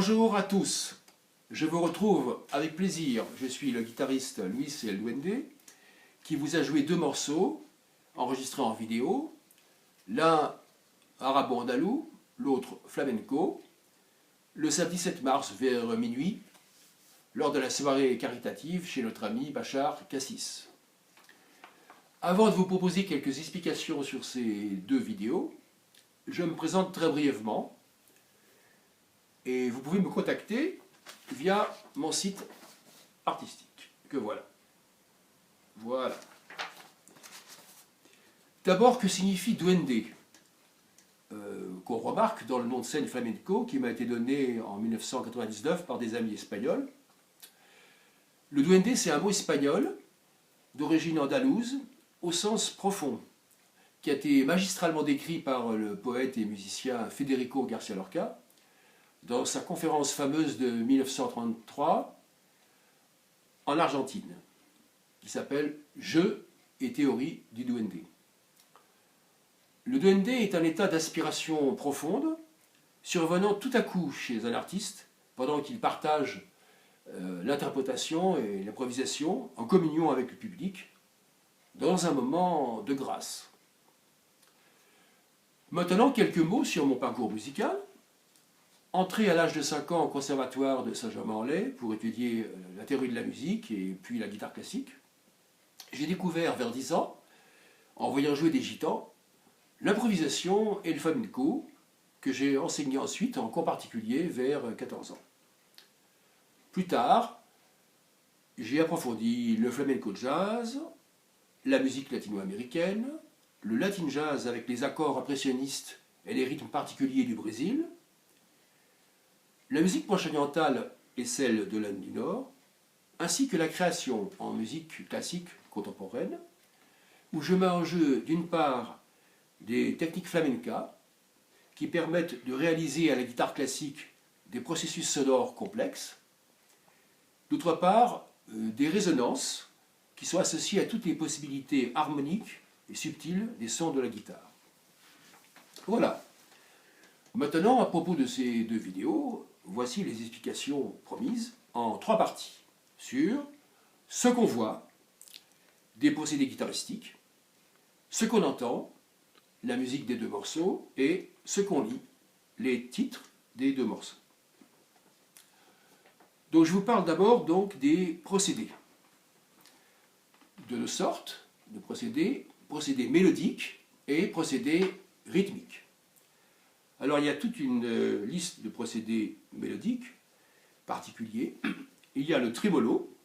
Bonjour à tous, je vous retrouve avec plaisir. Je suis le guitariste Luis El Duende qui vous a joué deux morceaux enregistrés en vidéo, l'un arabo-andalou, l'autre flamenco, le samedi 7 mars vers minuit, lors de la soirée caritative chez notre ami Bachar Cassis. Avant de vous proposer quelques explications sur ces deux vidéos, je me présente très brièvement et vous pouvez me contacter via mon site artistique, que voilà. Voilà. D'abord, que signifie duende qu'on remarque dans le nom de scène flamenco qui m'a été donné en 1999 par des amis espagnols. Le duende, c'est un mot espagnol d'origine andalouse au sens profond, qui a été magistralement décrit par le poète et musicien Federico García Lorca dans sa conférence fameuse de 1933 en Argentine, qui s'appelle « Jeux et théorie du duende ». Le duende est un état d'aspiration profonde, survenant tout à coup chez un artiste, pendant qu'il partage l'interprétation et l'improvisation en communion avec le public, dans un moment de grâce. Maintenant, quelques mots sur mon parcours musical. Entré à l'âge de 5 ans au conservatoire de Saint-Germain-en-Laye pour étudier la théorie de la musique et puis la guitare classique, j'ai découvert vers 10 ans, en voyant jouer des gitans, l'improvisation et le flamenco, que j'ai enseigné ensuite en cours particulier vers 14 ans. Plus tard, j'ai approfondi le flamenco jazz, la musique latino-américaine, le latin jazz avec les accords impressionnistes et les rythmes particuliers du Brésil, la musique proche-orientale et celle de l'Inde du Nord, ainsi que la création en musique classique contemporaine, où je mets en jeu d'une part des techniques flamenca qui permettent de réaliser à la guitare classique des processus sonores complexes, d'autre part des résonances qui sont associées à toutes les possibilités harmoniques et subtiles des sons de la guitare. Voilà. Maintenant, à propos de ces deux vidéos, voici les explications promises en 3 parties sur ce qu'on voit, des procédés guitaristiques, ce qu'on entend, la musique des deux morceaux, et ce qu'on lit, les titres des deux morceaux. Donc je vous parle d'abord donc des procédés. De 2 sortes de procédés, procédés mélodiques et procédés rythmiques. Alors il y a toute une liste de procédés mélodiques particuliers. Il y a le tremolo,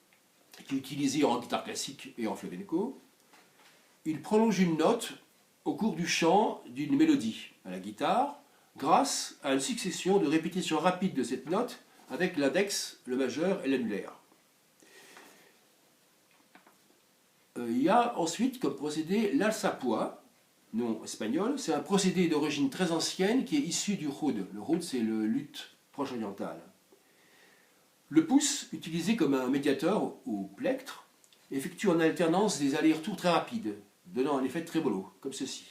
qui est utilisé en guitare classique et en flamenco. Il prolonge une note au cours du chant d'une mélodie à la guitare, grâce à une succession de répétitions rapides de cette note avec l'index, le majeur et l'annulaire. Il y a ensuite comme procédé l'alsapois, nom espagnol. C'est un procédé d'origine très ancienne qui est issu du oud. Le oud, c'est le luth proche-oriental. Le pouce, utilisé comme un médiateur ou plectre, effectue en alternance des allers-retours très rapides, donnant un effet de tremolo, comme ceci.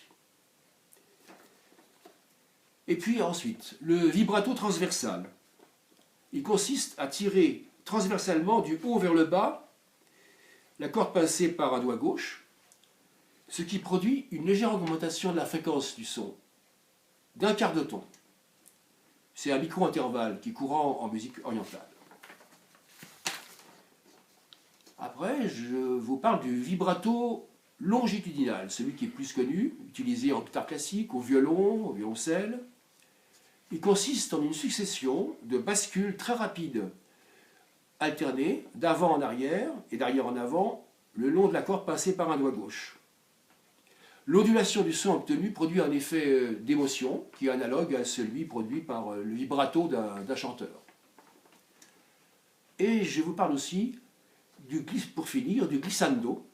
Et puis ensuite, le vibrato transversal. Il consiste à tirer transversalement du haut vers le bas la corde pincée par un doigt gauche, ce qui produit une légère augmentation de la fréquence du son, d'un quart de ton. C'est un micro-intervalle qui est courant en musique orientale. Après, je vous parle du vibrato longitudinal, celui qui est plus connu, utilisé en guitare classique, au violon, au violoncelle. Il consiste en une succession de bascules très rapides, alternées d'avant en arrière et d'arrière en avant, le long de la corde pincée par un doigt gauche. L'ondulation du son obtenu produit un effet d'émotion qui est analogue à celui produit par le vibrato d'un chanteur. Et je vous parle aussi, pour finir, du glissando,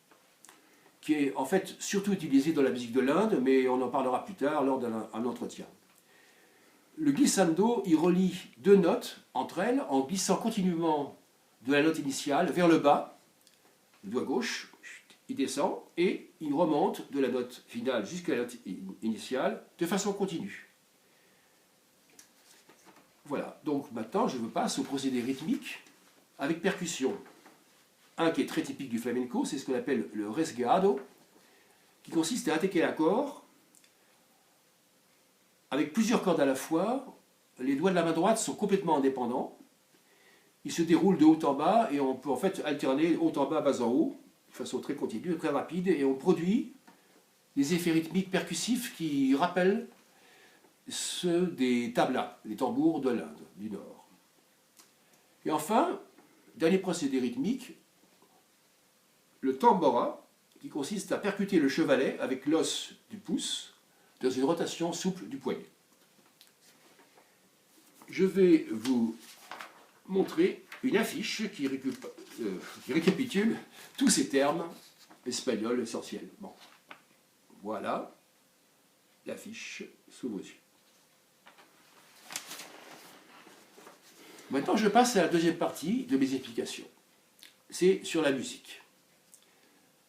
qui est en fait surtout utilisé dans la musique de l'Inde, mais on en parlera plus tard lors d'un entretien. Le glissando, il relie 2 notes entre elles en glissant continuellement de la note initiale vers le bas, le doigt gauche, il descend et il remonte de la note finale jusqu'à la note initiale de façon continue. Voilà, donc maintenant je passe au procédé rythmique avec percussion. Un qui est très typique du flamenco, c'est ce qu'on appelle le resgueado, qui consiste à attaquer l'accord avec plusieurs cordes à la fois. Les doigts de la main droite sont complètement indépendants. Ils se déroulent de haut en bas et on peut en fait alterner haut en bas, bas en haut, de façon très continue, très rapide, et on produit des effets rythmiques percussifs qui rappellent ceux des tablas, les tambours de l'Inde du Nord. Et enfin, dernier procédé rythmique, le tambora, qui consiste à percuter le chevalet avec l'os du pouce dans une rotation souple du poignet. Je vais vous montrer une affiche qui récapitule tous ces termes espagnols essentiels. Bon. Voilà l'affiche sous vos yeux. Maintenant, je passe à la deuxième partie de mes explications. C'est sur la musique.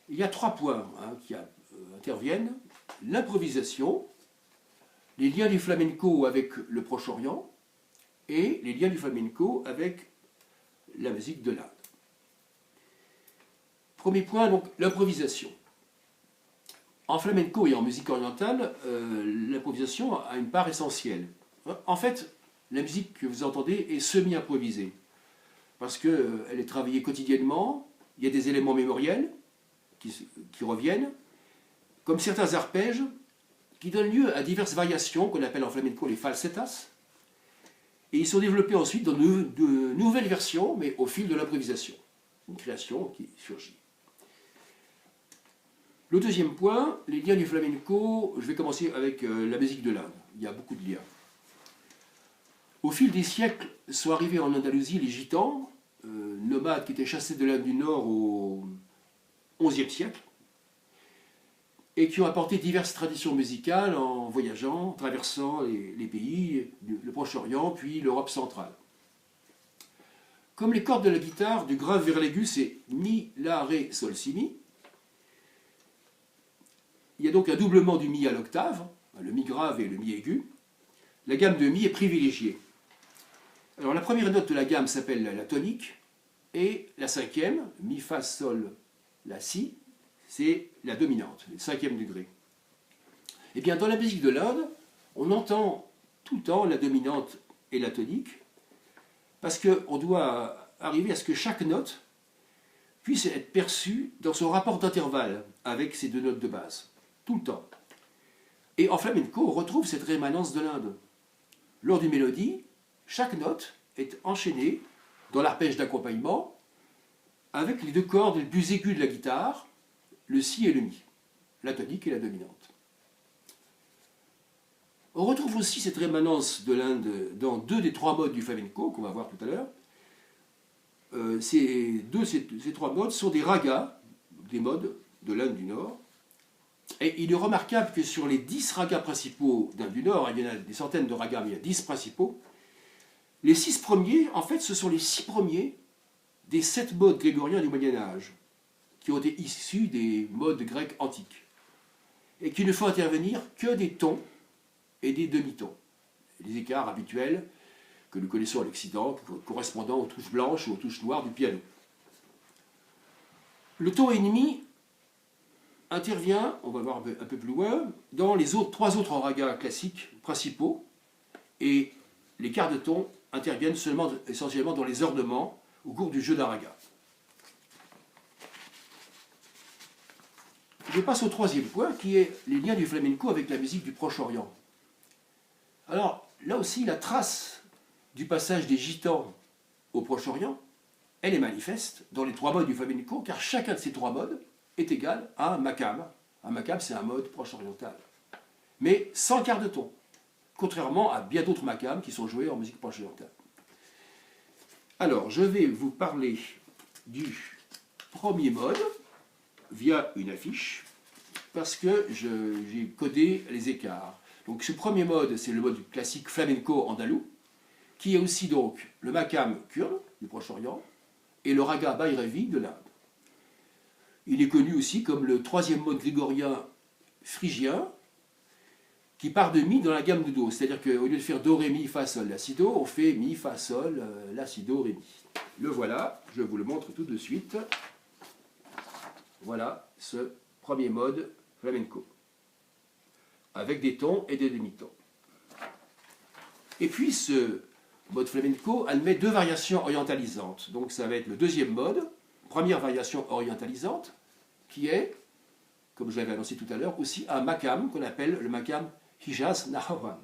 Il y a trois points qui interviennent. L'improvisation, les liens du flamenco avec le Proche-Orient et les liens du flamenco avec la musique de l'Inde. Premier point, donc l'improvisation. En flamenco et en musique orientale, l'improvisation a une part essentielle. En fait, la musique que vous entendez est semi-improvisée, parce qu'elle est travaillée quotidiennement, il y a des éléments mémoriels qui reviennent, comme certains arpèges, qui donnent lieu à diverses variations qu'on appelle en flamenco les falsetas, et ils sont développés ensuite dans de nouvelles versions, mais au fil de l'improvisation. Une création qui surgit. Le deuxième point, les liens du flamenco, je vais commencer avec la musique de l'Inde. Il y a beaucoup de liens. Au fil des siècles sont arrivés en Andalousie les gitans, nomades qui étaient chassés de l'Inde du Nord au XIe siècle, et qui ont apporté diverses traditions musicales en voyageant, traversant les pays, le Proche-Orient, puis l'Europe centrale. Comme les cordes de la guitare, du grave vers l'aigu, c'est mi, la, ré, sol, si, mi. Il y a donc un doublement du mi à l'octave, le mi grave et le mi aigu. La gamme de mi est privilégiée. Alors la première note de la gamme s'appelle la tonique, et la cinquième, mi, fa, sol, la, si, c'est la dominante, le cinquième degré. Eh bien, dans la musique de l'Inde, on entend tout le temps la dominante et la tonique, parce qu'on doit arriver à ce que chaque note puisse être perçue dans son rapport d'intervalle avec ces deux notes de base, tout le temps. Et en flamenco, on retrouve cette rémanence de l'Inde. Lors d'une mélodie, chaque note est enchaînée dans l'arpège d'accompagnement avec les deux cordes les plus aiguës de la guitare, le si et le mi, la tonique et la dominante. On retrouve aussi cette rémanence de l'Inde dans deux des trois modes du flamenco qu'on va voir tout à l'heure. Ces trois modes sont des ragas, des modes de l'Inde du Nord. Et il est remarquable que sur les 10 ragas principaux d'Inde du Nord, il y en a des centaines de ragas, mais il y a 10 principaux, les 6 premiers, en fait, ce sont les 6 premiers des 7 modes grégoriens du Moyen-Âge, qui ont été issus des modes grecs antiques, et qui ne font intervenir que des tons et des demi-tons, les écarts habituels que nous connaissons à l'Occident, correspondant aux touches blanches ou aux touches noires du piano. Le ton ennemi intervient, on va voir un peu plus loin, dans les trois autres ragas classiques principaux, et les quarts de ton interviennent essentiellement dans les ornements au cours du jeu d'un raga. Je passe au troisième point, qui est les liens du flamenco avec la musique du Proche-Orient. Alors, là aussi, la trace du passage des gitans au Proche-Orient, elle est manifeste dans les trois modes du flamenco, car chacun de ces trois modes est égal à un makam. Un makam, c'est un mode proche-oriental, mais sans quart de ton, contrairement à bien d'autres makams qui sont joués en musique proche-orientale. Alors, je vais vous parler du premier mode via une affiche, parce que j'ai codé les écarts. Donc ce premier mode, c'est le mode classique flamenco andalou, qui est aussi donc le makam kurde du Proche-Orient et le raga bhairavi de l'Inde. Il est connu aussi comme le troisième mode grégorien phrygien, qui part de Mi dans la gamme de Do. C'est-à-dire qu'au lieu de faire Do, Ré, Mi, Fa, Sol, La, Si, Do, on fait Mi, Fa, Sol, La, Si, Do, Ré, Mi. Le voilà, je vous le montre tout de suite. Voilà ce premier mode flamenco, avec des tons et des demi-tons. Et puis ce mode flamenco admet deux variations orientalisantes. Donc ça va être le deuxième mode, première variation orientalisante, qui est, comme je l'avais annoncé tout à l'heure, aussi un makam qu'on appelle le makam Hijaz Nahawan.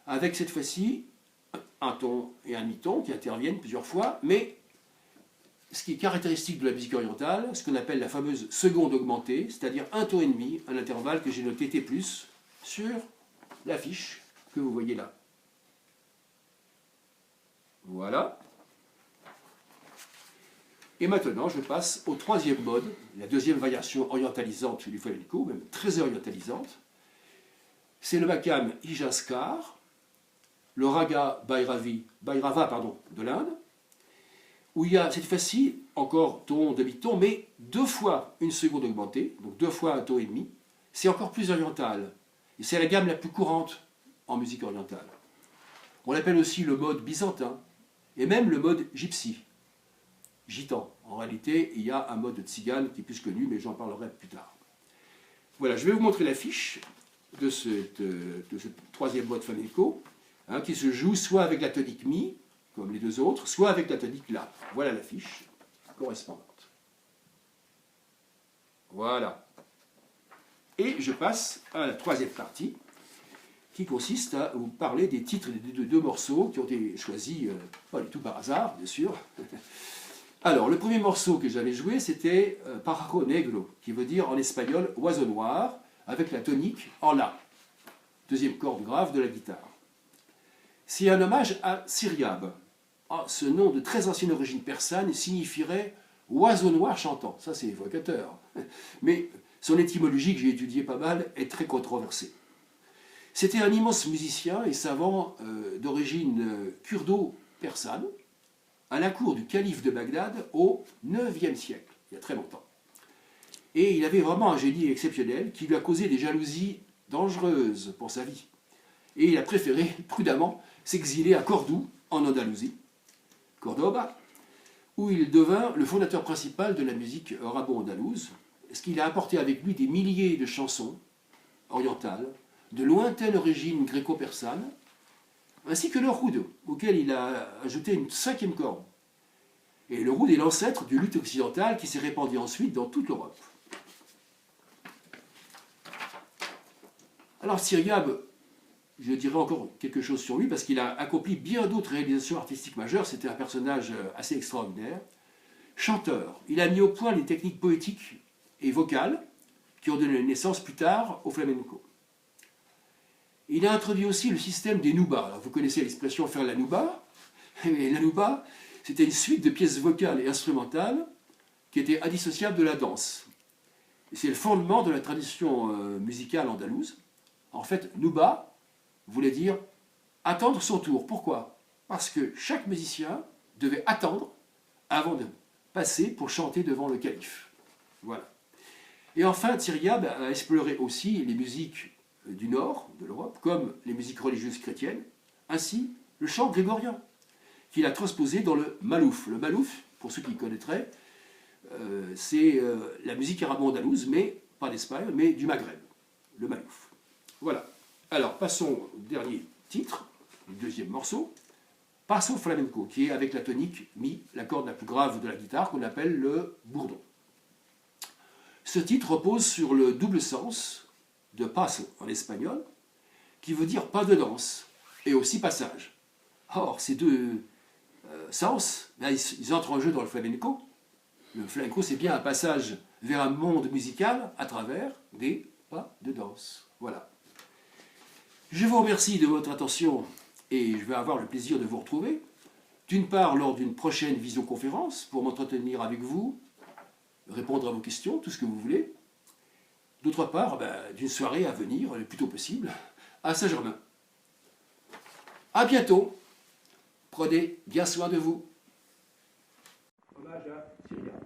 Avec cette fois-ci un ton et un demi-ton qui interviennent plusieurs fois, mais ce qui est caractéristique de la musique orientale, ce qu'on appelle la fameuse seconde augmentée, c'est-à-dire un ton et demi, un intervalle que j'ai noté T+, sur l'affiche que vous voyez là. Voilà. Et maintenant, je passe au troisième mode, la deuxième variation orientalisante du flamenco, même très orientalisante. C'est le makam Hijazkar, le raga Bhairava de l'Inde, où il y a cette fois-ci encore ton, demi-ton, mais deux fois une seconde augmentée, donc deux fois un ton et demi. C'est encore plus oriental. Et c'est la gamme la plus courante en musique orientale. On l'appelle aussi le mode byzantin, et même le mode gypsy, gitan. En réalité, il y a un mode tzigane qui est plus connu, mais j'en parlerai plus tard. Voilà, je vais vous montrer l'affiche de ce troisième mode flamenco, qui se joue soit avec la tonique Mi, comme les deux autres, soit avec la tonique La. Voilà l'affiche correspondante. Voilà. Et je passe à la troisième partie, qui consiste à vous parler des titres de deux morceaux qui ont été choisis, pas du tout par hasard, bien sûr. Alors, le premier morceau que j'avais joué, c'était Pájaro Negro, qui veut dire en espagnol oiseau noir, avec la tonique en La, deuxième corde grave de la guitare. C'est un hommage à Siryab. Ce nom de très ancienne origine persane signifierait oiseau noir chantant. Ça, c'est évocateur. Mais son étymologie, que j'ai étudiée pas mal, est très controversée. C'était un immense musicien et savant d'origine kurdo-persane, à la cour du calife de Bagdad au IXe siècle, il y a très longtemps. Et il avait vraiment un génie exceptionnel qui lui a causé des jalousies dangereuses pour sa vie. Et il a préféré prudemment s'exiler à Cordoue, en Andalousie, Cordoba, où il devint le fondateur principal de la musique arabo-andalouse, ce qu'il a apporté avec lui des milliers de chansons orientales, de lointaine origine gréco-persane, ainsi que le oud, auquel il a ajouté une cinquième corde. Et le oud est l'ancêtre du luth occidental qui s'est répandu ensuite dans toute l'Europe. Alors Siryab, je dirais encore quelque chose sur lui, parce qu'il a accompli bien d'autres réalisations artistiques majeures. C'était un personnage assez extraordinaire. Chanteur, il a mis au point les techniques poétiques et vocales qui ont donné naissance plus tard au flamenco. Il a introduit aussi le système des noubas. Alors, vous connaissez l'expression faire la nouba. Et la nouba, c'était une suite de pièces vocales et instrumentales qui étaient indissociables de la danse. C'est le fondement de la tradition musicale andalouse. En fait, nouba voulait dire attendre son tour. Pourquoi? Parce que chaque musicien devait attendre avant de passer pour chanter devant le calife. Voilà. Et enfin, Siryab a exploré aussi les musiques du nord de l'Europe, comme les musiques religieuses chrétiennes, ainsi le chant grégorien, qu'il a transposé dans le malouf. Le malouf, pour ceux qui connaîtraient, c'est la musique arabo-andalouse, mais pas d'Espagne, mais du Maghreb, le malouf. Voilà. Alors, passons au dernier titre, le deuxième morceau, Passo Flamenco, qui est avec la tonique Mi, la corde la plus grave de la guitare, qu'on appelle le bourdon. Ce titre repose sur le double sens de paso en espagnol, qui veut dire pas de danse, et aussi passage. Or, ces deux sens, ils entrent en jeu dans le flamenco. Le flamenco, c'est bien un passage vers un monde musical à travers des pas de danse. Voilà. Je vous remercie de votre attention et je vais avoir le plaisir de vous retrouver, d'une part lors d'une prochaine visioconférence pour m'entretenir avec vous, répondre à vos questions, tout ce que vous voulez. D'autre part, d'une soirée à venir, le plus tôt possible, à Saint-Germain. À bientôt. Prenez bien soin de vous. Hommage à Siryab.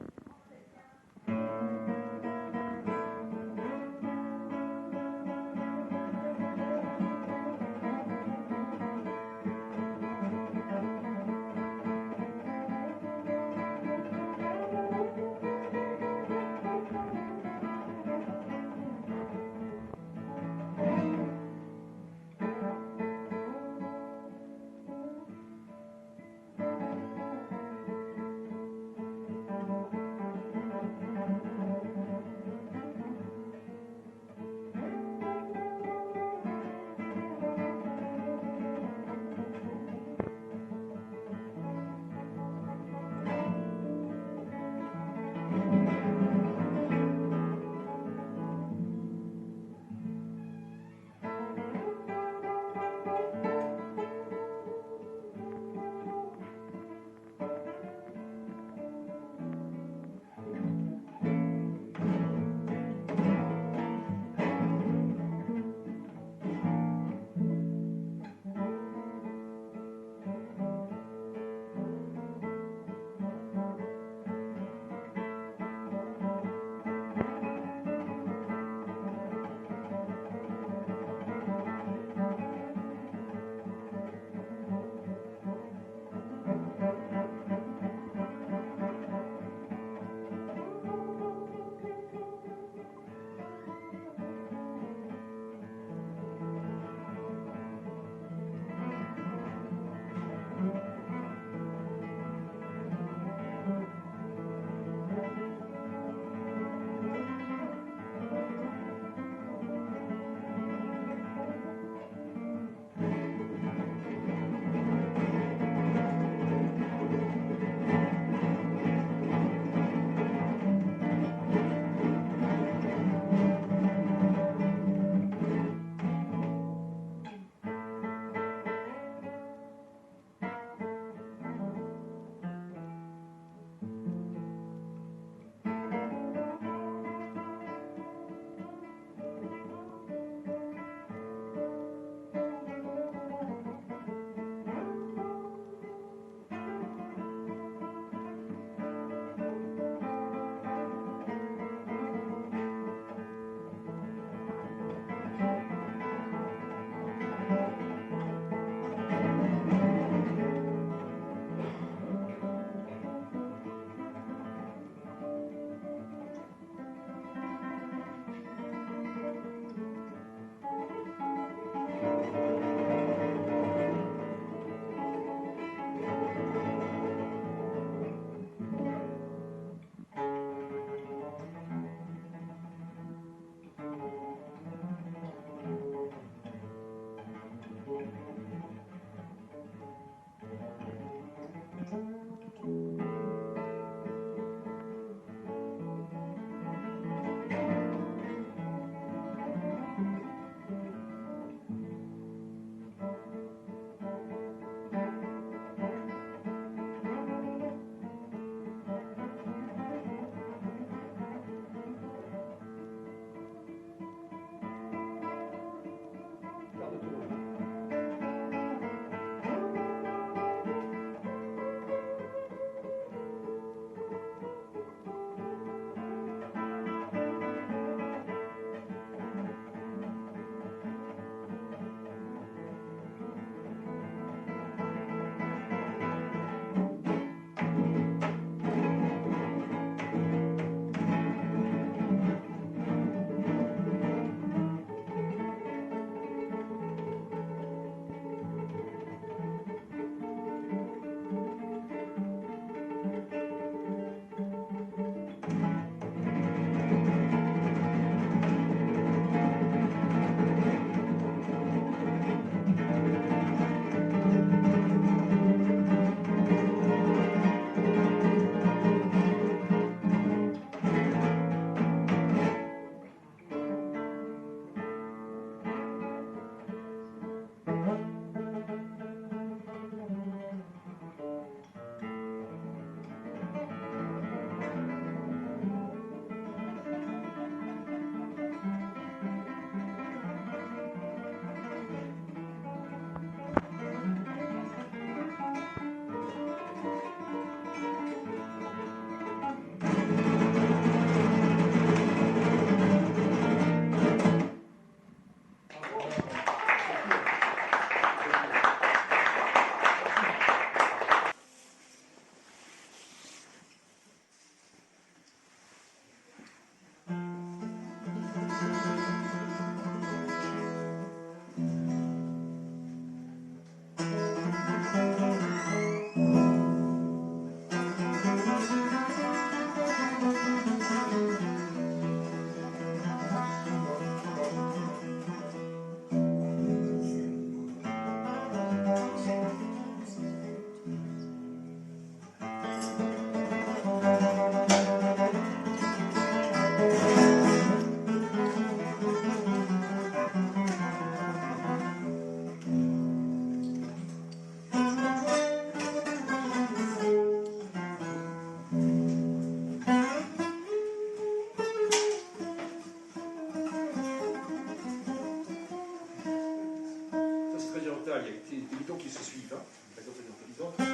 il y a des bidons qui se suivent, hein, les bidons.